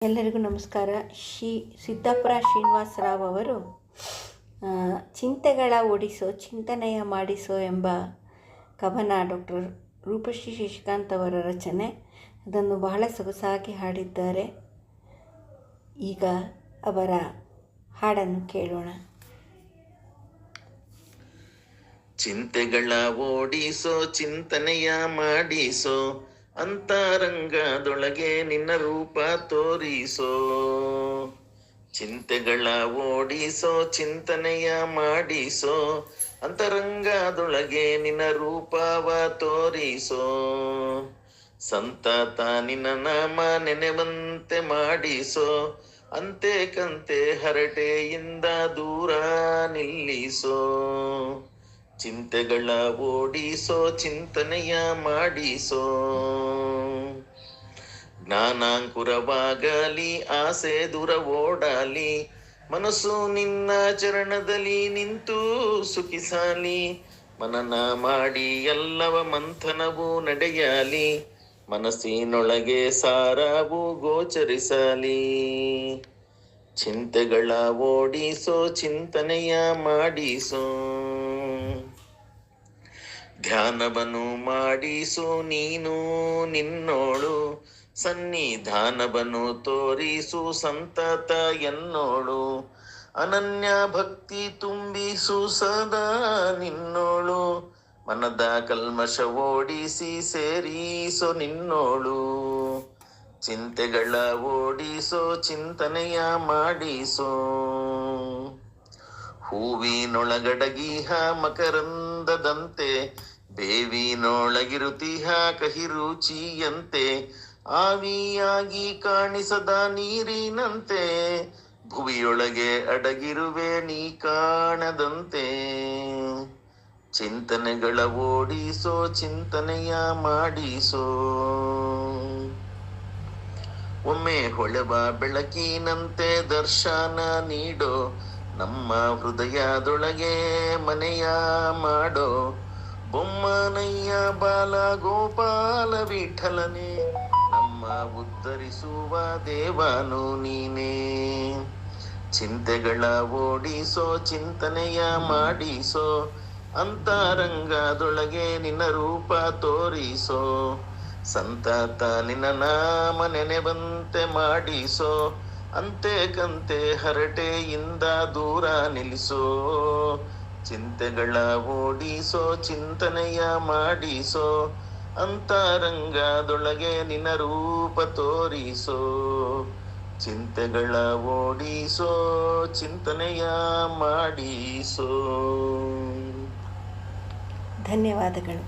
ಎಲ್ಲರಿಗೂ ನಮಸ್ಕಾರ. ಸಿದ್ದಾಪುರ ಶ್ರೀನಿವಾಸರಾವ್ ಅವರು ಚಿಂತೆಗಳ ಓಡಿಸೋ ಚಿಂತನೆಯ ಮಾಡಿಸೋ ಎಂಬ ಕವನ ಡಾಕ್ಟರ್ ರೂಪಶ್ರೀ ಶಶಿಕಾಂತ್ ಅವರ ರಚನೆ. ಅದನ್ನು ಬಹಳ ಸೊಗಸಾಗಿ ಹಾಡಿದ್ದಾರೆ. ಈಗ ಅವರ ಹಾಡನ್ನು ಕೇಳೋಣ. ಚಿಂತೆಗಳ ಓಡಿಸೋ ಚಿಂತನೆಯ ಮಾಡಿಸೋ, ಅಂತರಂಗದೊಳಗೆ ನಿನ್ನ ರೂಪ ತೋರಿಸೋ. ಚಿಂತೆಗಳ ಓಡಿಸೋ ಚಿಂತನೆಯ ಮಾಡಿಸೋ, ಅಂತರಂಗದೊಳಗೆ ನಿನ್ನ ರೂಪವ ತೋರಿಸೋ. ಸಂತತ ನಿನ್ನ ನಾಮ ನೆನೆವಂತೆ ಮಾಡಿಸೋ, ಅಂತೆ ಕಂತೆ ಹರಟೆಯಿಂದ ದೂರ ನಿಲ್ಲಿಸೋ. ಚಿಂತೆಗಳ ಓಡಿಸೋ ಚಿಂತನೆಯ ಮಾಡಿಸೋ. ಜ್ಞಾನಾಂಕುರವಾಗಲಿ ಆಸೆ ದೂರ ಓಡಲಿ, ಮನಸ್ಸು ನಿನ್ನ ಚರಣದಲ್ಲಿ ನಿಂತು ಸುಖಿಸಲಿ. ಮನನ ಮಾಡಿ ಎಲ್ಲವ ಮಂಥನವು ನಡೆಯಲಿ, ಮನಸ್ಸಿನೊಳಗೆ ಸಾರವು ಗೋಚರಿಸಲಿ. ಚಿಂತೆಗಳ ಓಡಿಸೋ ಚಿಂತನೆಯ ಮಾಡಿಸೋ. ಧ್ಯಾನವನ್ನು ಮಾಡಿಸು ನೀನು ನಿನ್ನೋಳು, ಸನ್ನಿಧಾನವನ್ನು ತೋರಿಸು ಸಂತತ ಎನ್ನೋಳು. ಅನನ್ಯ ಭಕ್ತಿ ತುಂಬಿಸು ಸದಾ ನಿನ್ನೋಳು, ಮನದ ಕಲ್ಮಶ ಓಡಿಸಿ ಸೇರಿಸೋ ನಿನ್ನೋಳು. ಚಿಂತೆಗಳ ಓಡಿಸೋ ಚಿಂತನೆಯ ಮಾಡಿಸೋ. ಹೂವಿನೊಳಗಡಗಿಹ ಮಕರಂದದಂತೆ, ಬೇವಿನೊಳಗಿರುತಿಹ ಕಹಿ ರುಚಿಯಂತೆ. ಆವಿಯಾಗಿ ಕಾಣಿಸದ ನೀರಿನಂತೆ, ಭುವಿಯೊಳಗೆ ಅಡಗಿರುವೆ ನೀ ಕಾಣದಂತೆ. ಚಿಂತನೆಗಳ ಓಡಿಸೋ ಚಿಂತನೆಯ ಮಾಡಿಸೋ. ಒಮ್ಮೆ ಹೊಳೆವ ಬೆಳಕಿನಂತೆ ದರ್ಶನ ನೀಡೋ, ನಮ್ಮ ಹೃದಯದೊಳಗೆ ಮನೆಯ ಮಾಡೋ. ಬೊಮ್ಮನಯ್ಯ ಬಾಲ ಗೋಪಾಲ ವಿಠಲನೆ, ನಮ್ಮ ಉದ್ಧರಿಸುವ ದೇವನು ನೀನೇ. ಚಿಂತೆಗಳ ಓಡಿಸೋ ಚಿಂತನೆಯ ಮಾಡಿಸೋ, ಅಂತರಂಗದೊಳಗೆ ನಿನ್ನ ರೂಪ ತೋರಿಸೋ. ಸಂತತ ನಿನ್ನ ನಾಮ ನೆನೆವಂತೆ ಮಾಡಿಸೋ, ಅಂತೆ ಕಂತೆ ಹರಟೆಯಿಂದ ದೂರ ನಿಲ್ಲಿಸೋ. ಚಿಂತೆಗಳ ಓಡಿಸೋ ಚಿಂತನೆಯ ಮಾಡಿಸೋ, ಅಂತರಂಗದೊಳಗೆ ನಿನ್ನ ರೂಪ ತೋರಿಸೋ. ಚಿಂತೆಗಳ ಓಡಿಸೋ ಚಿಂತನೆಯ ಮಾಡಿಸೋ. ಧನ್ಯವಾದಗಳು.